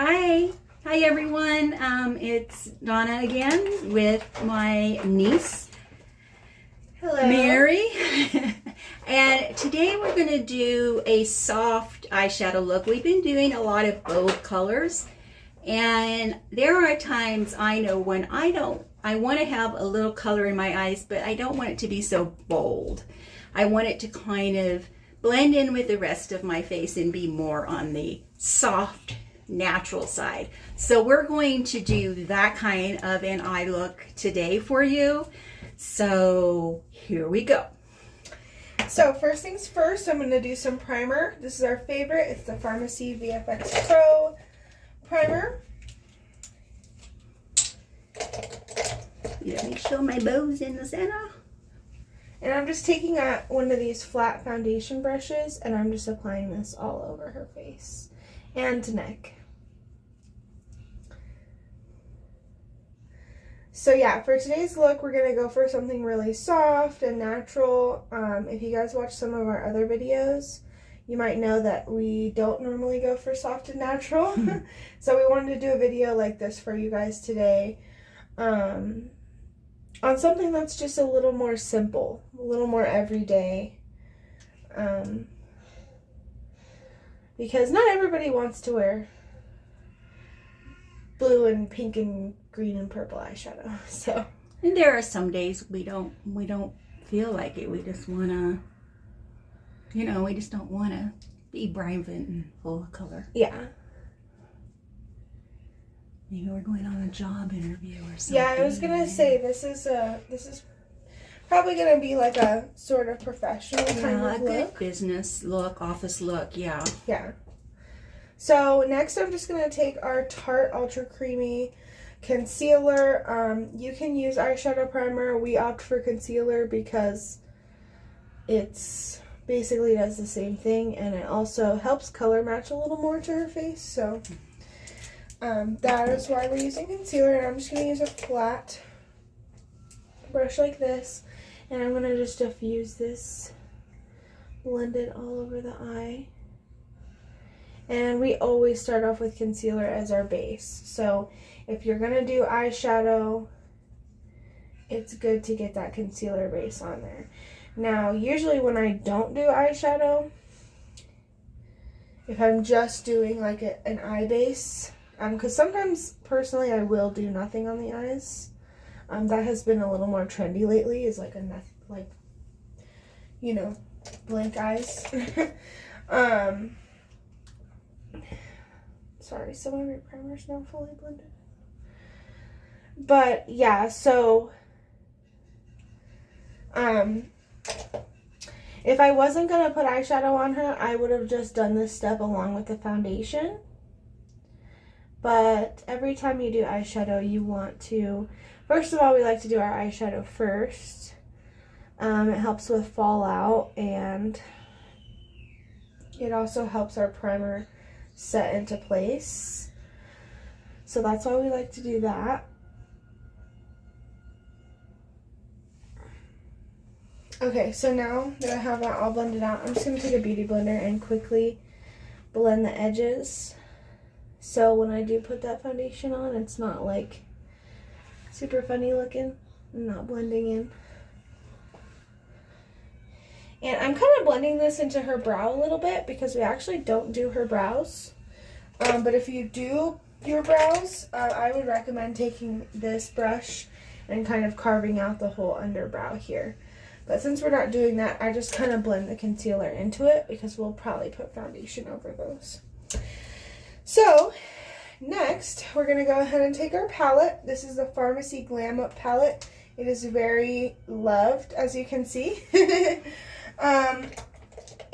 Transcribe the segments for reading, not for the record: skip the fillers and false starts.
Hi. Hi, everyone. It's Donna again with my niece, Hello. Mary. And today we're going to do a soft eyeshadow look. We've been doing a lot of bold colors. And there are times I know when I want to have a little color in my eyes, but I don't want it to be so bold. I want it to kind of blend in with the rest of my face and be more on the soft, natural side. So we're going to do that kind of an eye look today for you. So here we go. So first things first, I'm going to do some primer. This is our favorite. It's the Pharmacy VFX Pro primer. Let me show my bows in the center. And I'm just taking one of these flat foundation brushes and I'm just applying this all over her face and neck. So yeah, for today's look, we're going to go for something really soft and natural. If you guys watch some of our other videos, you might know that we don't normally go for soft and natural. So we wanted to do a video like this for you guys today. On something that's just a little more simple, a little more everyday. Because not everybody wants to wear blue and pink and green and purple eyeshadow. So, and there are some days we don't feel like it. We just wanna, we just don't wanna be bright and full of color. yeah. Maybe we're going on a job interview or something. Yeah, I was gonna say this is probably gonna be like a sort of professional kind of a look. good business look, office look. Yeah. Yeah. So next, I'm just gonna take our Tarte Ultra Creamy concealer. You can use eyeshadow primer. We opt for concealer because it's basically does the same thing, and it also helps color match a little more to her face. So. That is why we're using concealer, and I'm just going to use a flat brush like this, and I'm going to just diffuse this, blend it all over the eye, and we always start off with concealer as our base. So if you're going to do eyeshadow, it's good to get that concealer base on there. Now, usually when I don't do eyeshadow, if I'm just doing like an eye base, because sometimes, personally, I will do nothing on the eyes. That has been a little more trendy lately, is like blank eyes. Sorry, some of your primer's not fully blended. But, yeah, so, if I wasn't going to put eyeshadow on her, I would have just done this step along with the foundation. But every time you do eyeshadow, you want to, first of all, we like to do our eyeshadow first. It helps with fallout, and it also helps our primer set into place. So that's why we like to do that. Okay, so now that I have that all blended out, I'm just going to take a beauty blender and quickly blend the edges. So when I do put that foundation on, it's not like super funny looking and not blending in. And I'm kind of blending this into her brow a little bit because we actually don't do her brows. But if you do your brows, I would recommend taking this brush and kind of carving out the whole underbrow here. But since we're not doing that, I just kind of blend the concealer into it because we'll probably put foundation over those. So, next, we're going to go ahead and take our palette. This is the Pharmacy GLAM Up palette. It is very loved, as you can see. And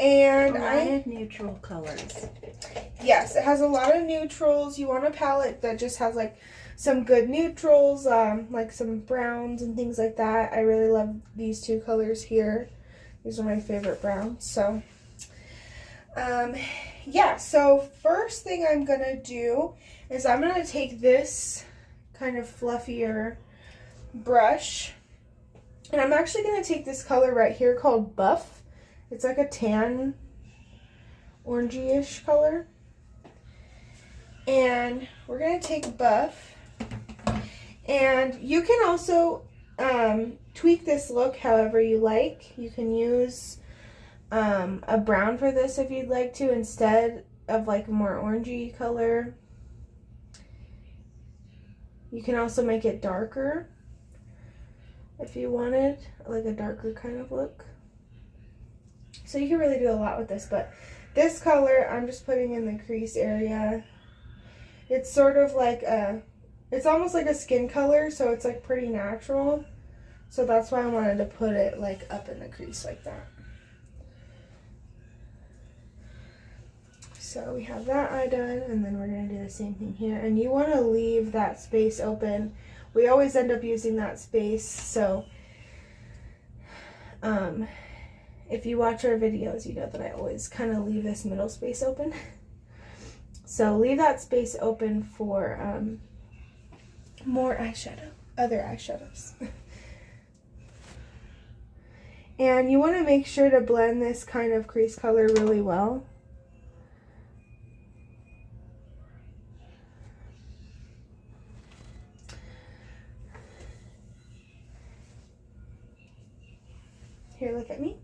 a lot of neutral colors. Yes, it has a lot of neutrals. You want a palette that just has like some good neutrals, like some browns and things like that. I really love these two colors here. These are my favorite browns. So, yeah, so first thing I'm going to do is I'm going to take this kind of fluffier brush, and I'm actually going to take this color right here called Buff. It's like a tan orangey-ish color. And we're going to take Buff. And you can also tweak this look however you like. You can use a brown for this if you'd like to, instead of like a more orangey color. You can also make it darker if you wanted, like a darker kind of look. So you can really do a lot with this, but this color I'm just putting in the crease area. It's sort of like it's almost like a skin color, so it's like pretty natural. So that's why I wanted to put it like up in the crease like that. So we have that eye done, and then we're going to do the same thing here. And you want to leave that space open. We always end up using that space, so if you watch our videos, you know that I always kind of leave this middle space open. So leave that space open for more eyeshadow, other eyeshadows. And you want to make sure to blend this kind of crease color really well. Here, look at me.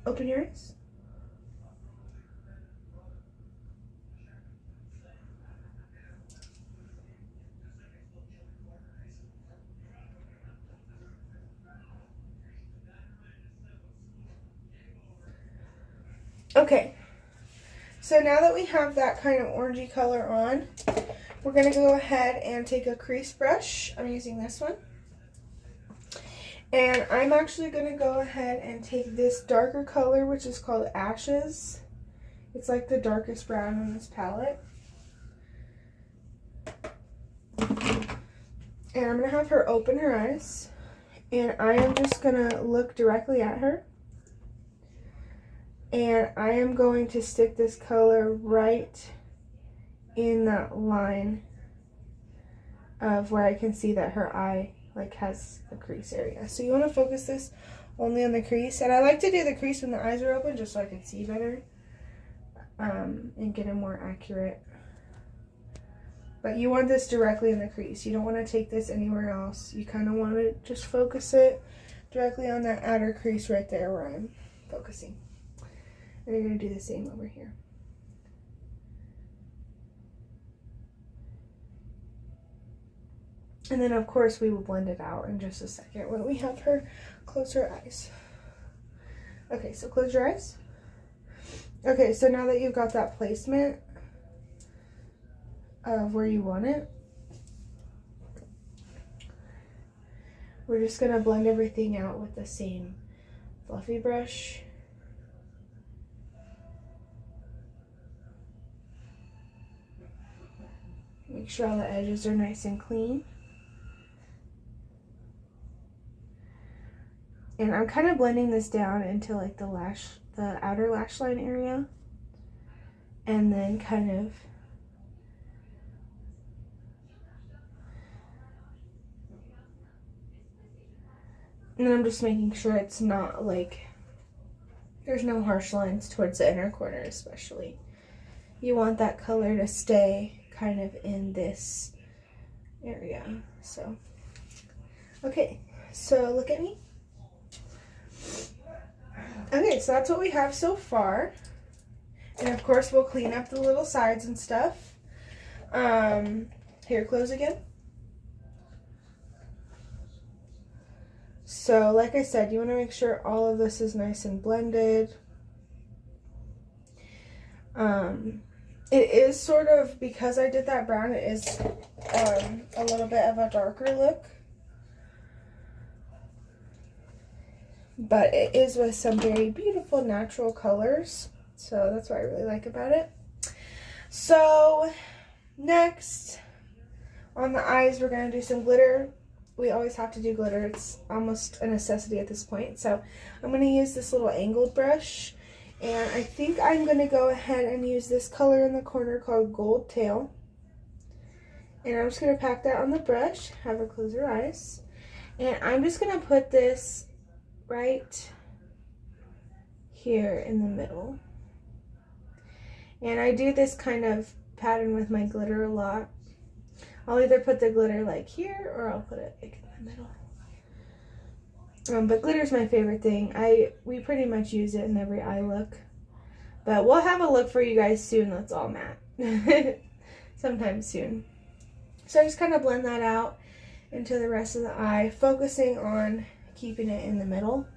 Open your eyes. Okay, so now that we have that kind of orangey color on, we're going to go ahead and take a crease brush. I'm using this one. And I'm actually going to go ahead and take this darker color, which is called Ashes. It's like the darkest brown on this palette. And I'm going to have her open her eyes. And I am just going to look directly at her. And I am going to stick this color right in that line of where I can see that her eye like has the crease area. So you want to focus this only on the crease. And I like to do the crease when the eyes are open just so I can see better and get a more accurate. But you want this directly in the crease. You don't want to take this anywhere else. You kind of want to just focus it directly on that outer crease right there where I'm focusing. And you're going to do the same over here. And then of course we will blend it out in just a second when we have her close her eyes. Okay, so close your eyes. Okay, so now that you've got that placement of where you want it, we're just going to blend everything out with the same fluffy brush. Make sure all the edges are nice and clean. And I'm kind of blending this down into like the outer lash line area. And then kind of and then I'm just making sure it's not like there's no harsh lines towards the inner corner especially. You want that color to stay kind of in this area. So okay, so look at me. Okay, so that's what we have so far. And of course we'll clean up the little sides and stuff. Here, close again. So like I said, you want to make sure all of this is nice and blended. It is sort of, because I did that brown, it is a little bit of a darker look. But it is with some very beautiful natural colors. So that's what I really like about it. So next, on the eyes, we're going to do some glitter. We always have to do glitter. It's almost a necessity at this point. So I'm going to use this little angled brush. And I think I'm going to go ahead and use this color in the corner called Gold Tail. And I'm just going to pack that on the brush. Have her close her eyes. And I'm just going to put this right here in the middle. And I do this kind of pattern with my glitter a lot. I'll either put the glitter like here or I'll put it like in the middle. But glitter's my favorite thing. We pretty much use it in every eye look. But we'll have a look for you guys soon that's all matte. Sometime soon. So I just kind of blend that out into the rest of the eye, focusing on keeping it in the middle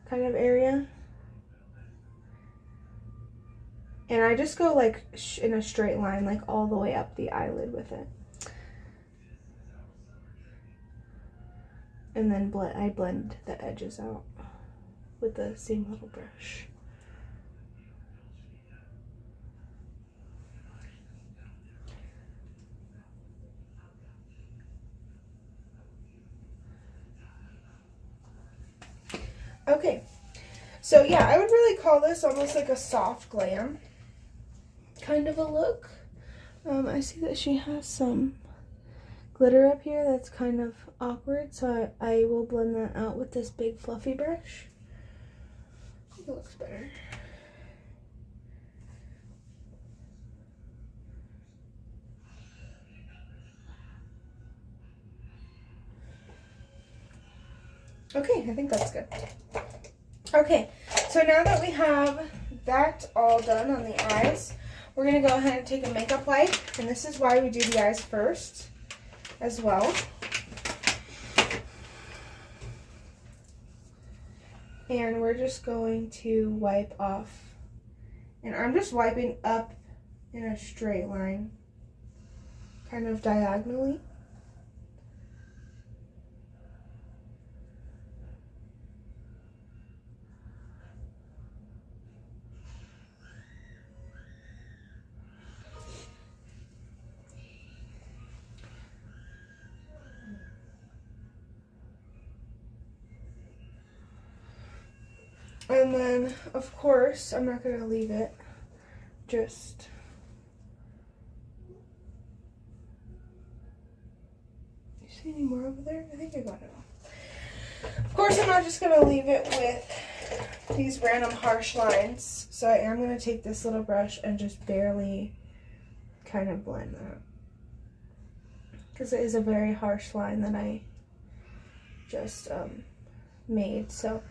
kind of area. And I just go like in a straight line, like all the way up the eyelid with it. And then I blend the edges out with the same little brush. Okay, so yeah, I would really call this almost like a soft glam kind of a look. I see that she has some glitter up here that's kind of awkward, so I will blend that out with this big fluffy brush. I think it looks better. Okay, I think that's good. Okay, so now that we have that all done on the eyes, we're going to go ahead and take a makeup wipe, and this is why we do the eyes first as well. And we're just going to wipe off, and I'm just wiping up in a straight line, kind of diagonally. And then, of course, I'm not going to leave it just... You see any more over there? I think I got it all. Of course, I'm not just going to leave it with these random harsh lines. So I am going to take this little brush and just barely kind of blend that. Because it is a very harsh line that I just made. So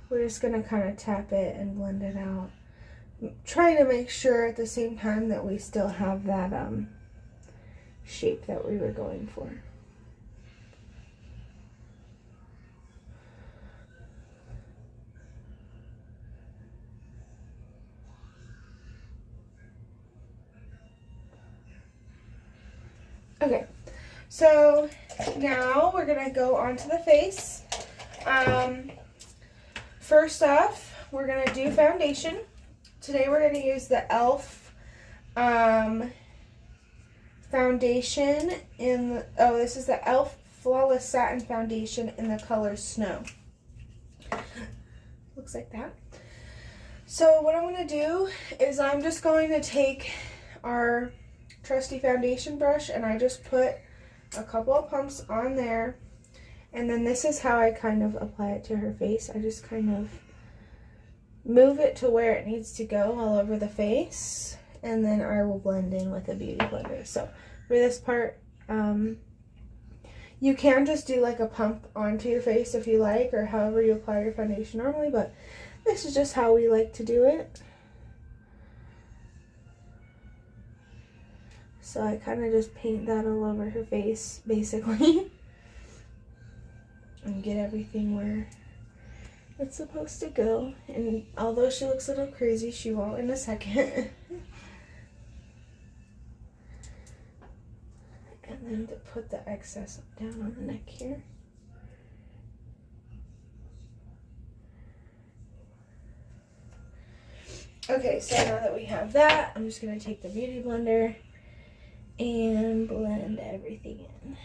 we're just going to kind of tap it and blend it out. Trying to make sure at the same time that we still have that shape that we were going for. Okay, so now we're going to go onto the face. First off, we're going to do foundation. Today we're going to use the e.l.f. Foundation in, this is the e.l.f. Flawless Satin Foundation in the color Snow. Looks like that. So what I'm going to do is I'm just going to take our trusty foundation brush and I just put a couple of pumps on there. And then this is how I kind of apply it to her face. I just kind of move it to where it needs to go all over the face. And then I will blend in with a beauty blender. So for this part, you can just do like a pump onto your face if you like, or however you apply your foundation normally. But this is just how we like to do it. So I kind of just paint that all over her face, basically. And get everything where it's supposed to go. And although she looks a little crazy, she won't in a second. And then to put the excess down on the neck here. Okay, so now that we have that, I'm just going to take the beauty blender and blend everything in.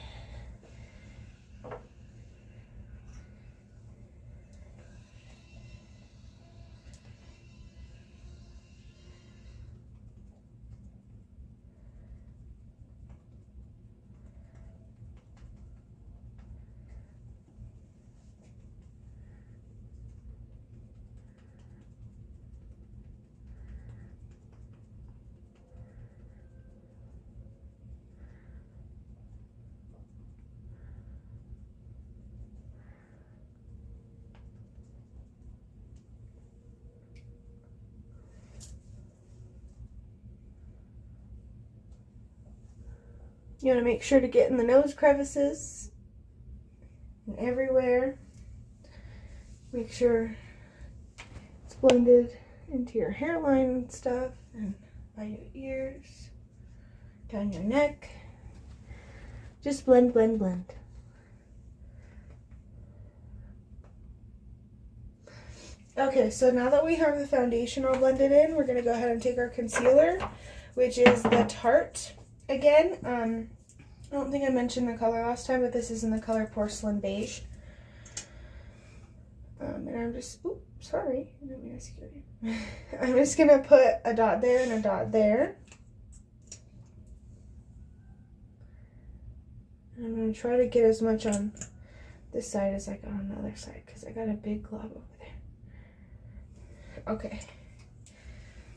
You want to make sure to get in the nose crevices and everywhere. Make sure it's blended into your hairline and stuff, and by your ears, down your neck. Just blend, blend, blend. Okay, so now that we have the foundation all blended in, we're going to go ahead and take our concealer, which is the Tarte. Again, I don't think I mentioned the color last time, but this is in the color Porcelain Beige. And I'm just, oops, sorry, I didn't mean to scare you. I'm just going to put a dot there and a dot there. And I'm going to try to get as much on this side as I got on the other side, because I got a big glob over there. Okay,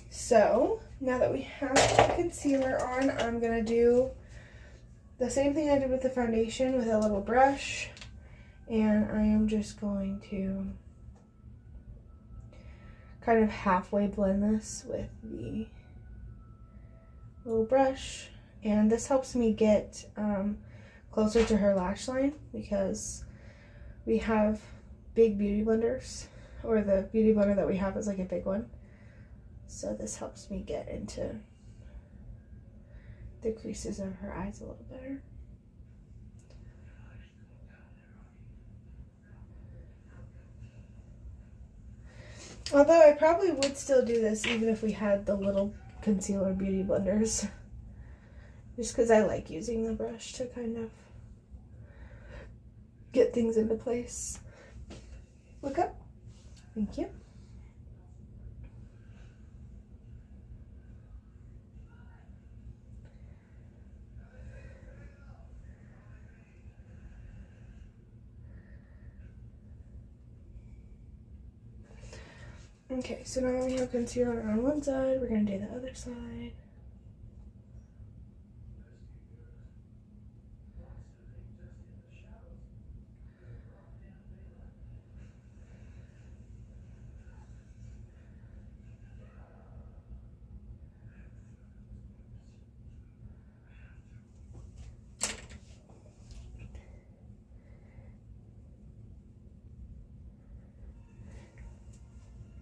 so now that we have the concealer on, I'm going to do the same thing I did with the foundation with a little brush, and I am just going to kind of halfway blend this with the little brush, and this helps me get closer to her lash line because we have big beauty blenders, or the beauty blender that we have is like a big one. So this helps me get into the creases of her eyes a little better. Although I probably would still do this even if we had the little concealer beauty blenders. Just because I like using the brush to kind of get things into place. Look up. Thank you. Okay, so now that we have concealer on one side, we're going to do the other side.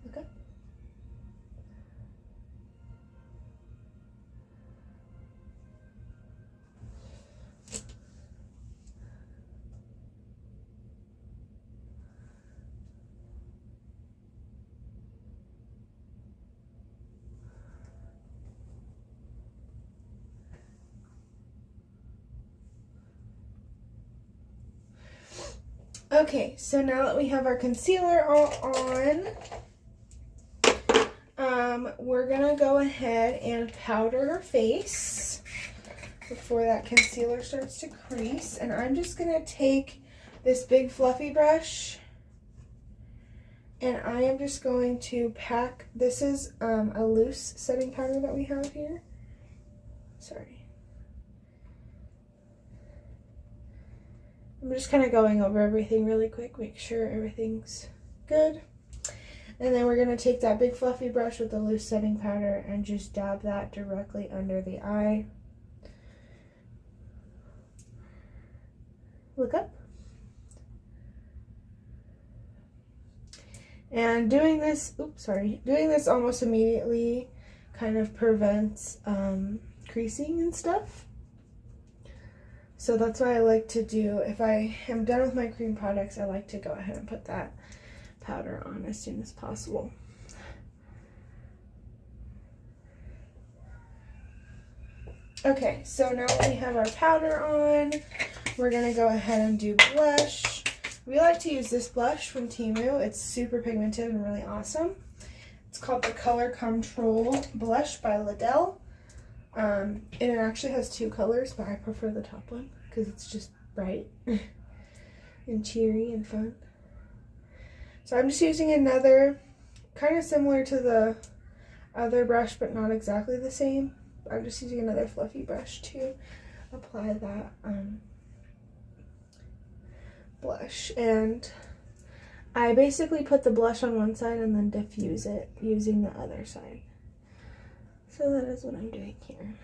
Okay. Okay, so now that we have our concealer all on, we're gonna go ahead and powder her face before that concealer starts to crease. And I'm just gonna take this big fluffy brush, and I am just going to pack, this is a loose setting powder that we have here. Sorry. I'm just kind of going over everything really quick, make sure everything's good. And then we're going to take that big fluffy brush with the loose setting powder and just dab that directly under the eye. Look up. And doing this, doing this almost immediately kind of prevents creasing and stuff. So that's why I like to do, if I am done with my cream products, I like to go ahead and put that powder on as soon as possible. Okay, so now that we have our powder on, we're going to go ahead and do blush. We like to use this blush from Temu. It's super pigmented and really awesome. It's called the Color Control Blush by Lidl. And it actually has two colors, but I prefer the top one because it's just bright and cheery and fun. So I'm just using another, kind of similar to the other brush, but not exactly the same. I'm just using another fluffy brush to apply that blush. And I basically put the blush on one side and then diffuse it using the other side. So that is what I'm doing here.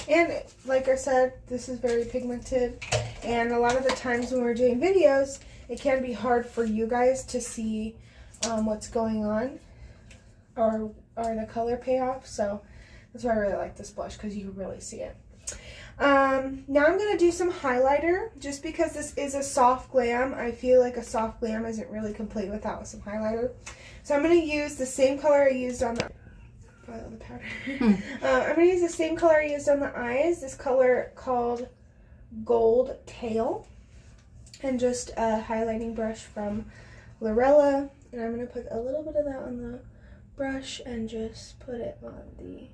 And like I said, this is very pigmented, and a lot of the times when we're doing videos, it can be hard for you guys to see what's going on or the color payoff. So that's why I really like this blush, because you can really see it. Now I'm going to do some highlighter. Just because this is a soft glam, I feel like a soft glam isn't really complete without some highlighter. So I'm going to use the same color I used on the powder. I'm going to use the same color I used on the eyes, this color called Gold Tail, and just a highlighting brush from Lorella, and I'm going to put a little bit of that on the brush and just put it on the,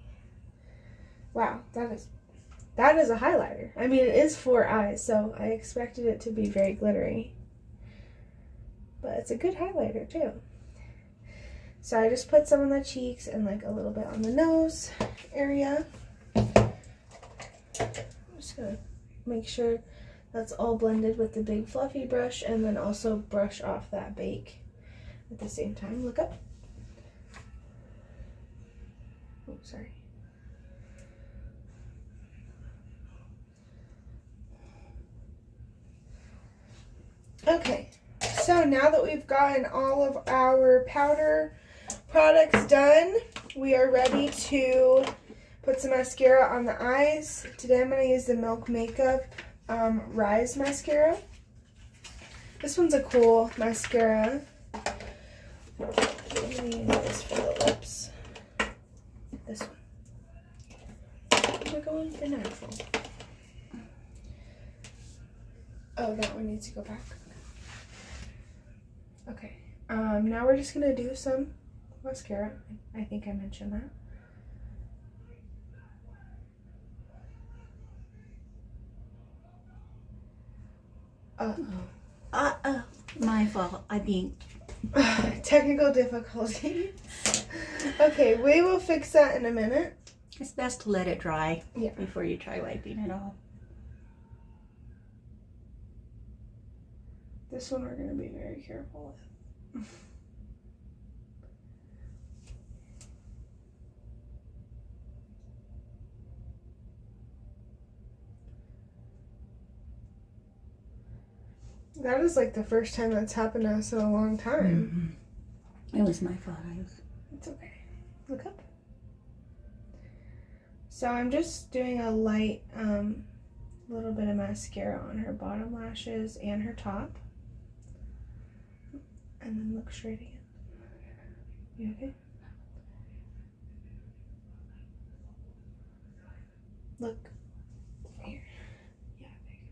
wow, that is a highlighter. I mean, it is for eyes, so I expected it to be very glittery, but it's a good highlighter too. So I just put some on the cheeks and like a little bit on the nose area. I'm just gonna make sure that's all blended with the big fluffy brush, and then also brush off that bake at the same time. Look up. Oh, sorry. Okay, so now that we've gotten all of our powder products done, we are ready to put some mascara on the eyes. Today I'm going to use the Milk Makeup Rise Mascara. This one's a cool mascara. I'm going to use this for the lips. This one. We're going for natural. Oh, that one needs to go back. Okay. Now we're just going to do some mascara. I think I mentioned that. Uh-oh. My fault. I think. Technical difficulties. Okay, we will fix that in a minute. It's best to let it dry before you try wiping it off. This one we're going to be very careful with. That is like the first time that's happened to us in a long time. Mm-hmm. It was my fault. It's okay. Look up. So I'm just doing a light little bit of mascara on her bottom lashes and her top. And then look straight again. You okay? Look. Here. Yeah, there you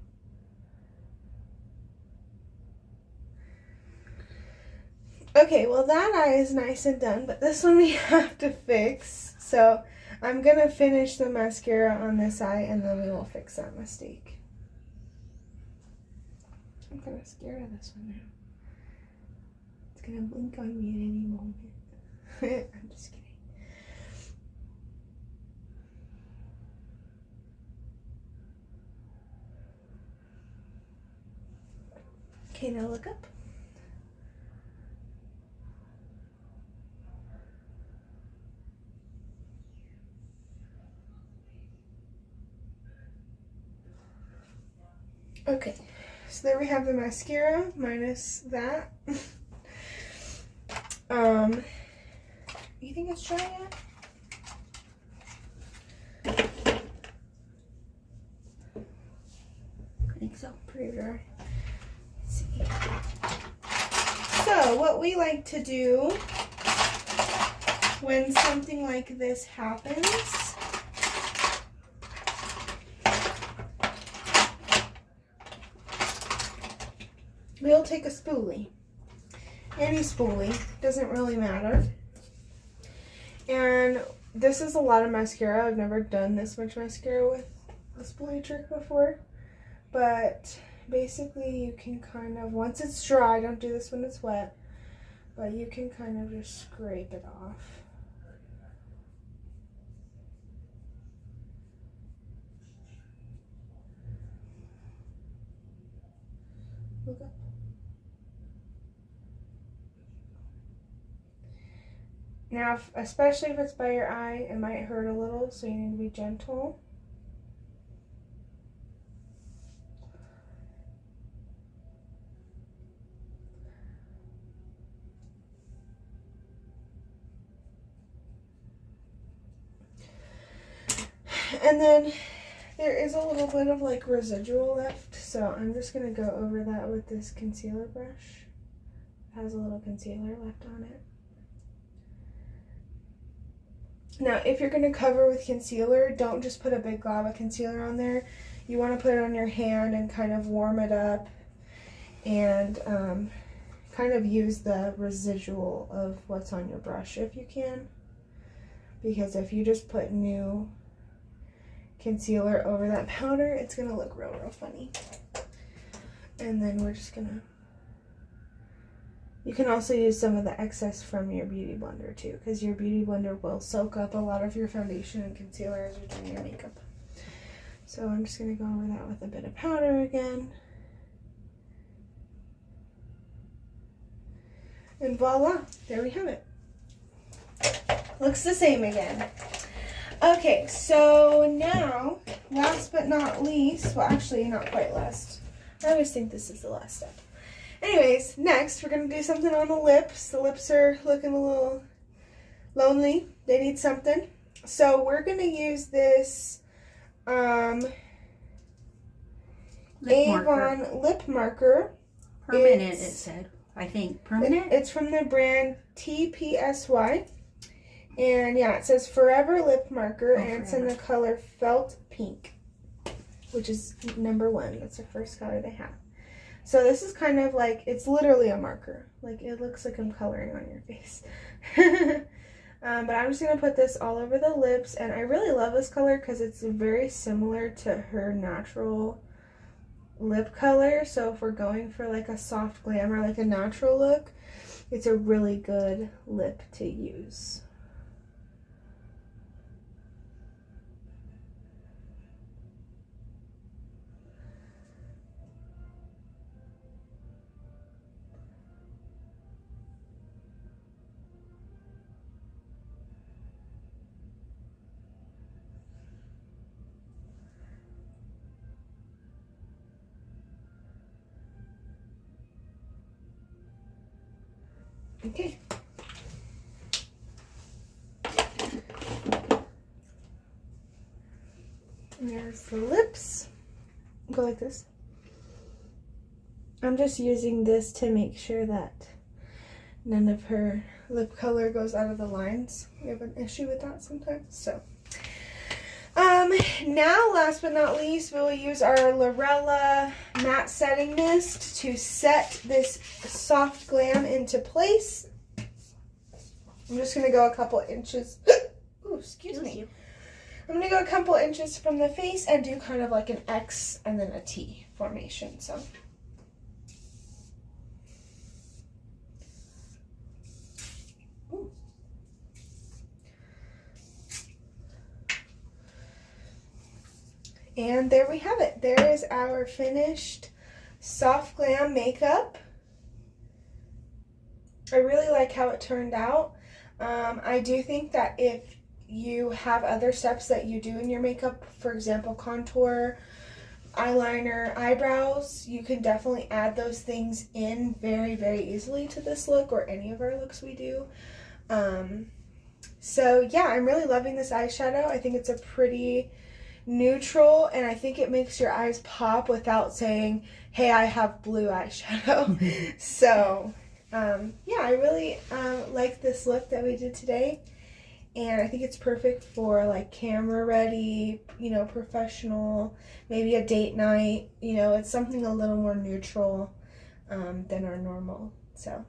go. Okay, well that eye is nice and done, but this one we have to fix. So I'm going to finish the mascara on this eye, and then we will fix that mistake. I'm kind of scared of this one now. It's going to blink on me at any moment. I'm just kidding. Okay, now look up. Okay, so there we have the mascara minus that. You think it's dry yet? I think so. Pretty dry. Let's see. So what we like to do when something like this happens, we'll take a spoolie. Any spoolie, doesn't really matter. And this is a lot of mascara. I've never done this much mascara with a spoolie trick before. But basically you can kind of, once it's dry, don't do this when it's wet, but you can kind of just scrape it off. Look up. Now, especially if it's by your eye, it might hurt a little, so you need to be gentle. And then there is a little bit of like residual left, so I'm just going to go over that with this concealer brush. It has a little concealer left on it. Now, if you're going to cover with concealer, don't just put a big glob of concealer on there. You want to put it on your hand and kind of warm it up and kind of use the residual of what's on your brush if you can. Because if you just put new concealer over that powder, it's going to look real funny. And then we're just going to... You can also use some of the excess from your beauty blender too, because your beauty blender will soak up a lot of your foundation and concealer as you're doing your makeup. So I'm just going to go over that with a bit of powder again. And voila, there we have it. Looks the same again. Okay, so now, last but not least, well actually not quite last. I always think this is the last step. Anyways, next we're going to do something on the lips. The lips are looking a little lonely. They need something. So we're going to use this Avon lip marker. Permanent, it said. I think permanent. It's from the brand TPSY. And yeah, it says Forever Lip Marker, and it's in the color Felt Pink, which is number 1. That's the first color they have. So this is kind of like, it's literally a marker. Like, it looks like I'm coloring on your face. But I'm just going to put this all over the lips, and I really love this color because it's very similar to her natural lip color. So if we're going for like a soft glam or like a natural look, it's a really good lip to use. Okay. And there's the lips. Go like this. I'm just using this to make sure that none of her lip color goes out of the lines. We have an issue with that sometimes. So, now last but not least, we'll use our Lorella matte setting mist to set this soft glam into place. I'm just going to go a couple inches. Ooh, excuse me. I'm going to go a couple inches from the face and do kind of like an X and then a T formation. So. Ooh. And there we have it. There is our finished soft glam makeup. I really like how it turned out. I do think that if you have other steps that you do in your makeup, for example, contour, eyeliner, eyebrows, you can definitely add those things in very, very easily to this look or any of our looks we do. So yeah, I'm really loving this eyeshadow. I think it's a pretty neutral, and I think it makes your eyes pop without saying, hey, I have blue eyeshadow. So yeah, I really like this look that we did today, and I think it's perfect for like camera ready, you know, professional, maybe a date night, you know, it's something a little more neutral than our normal. So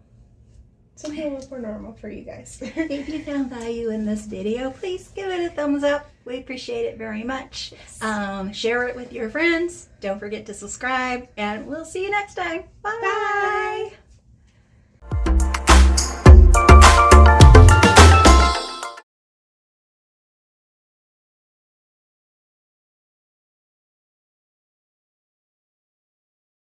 something a little more normal for you guys. If you found value in this video, please give it a thumbs up. We appreciate it very much. Yes. Share it with your friends. Don't forget to subscribe, and we'll see you next time. Bye. Bye.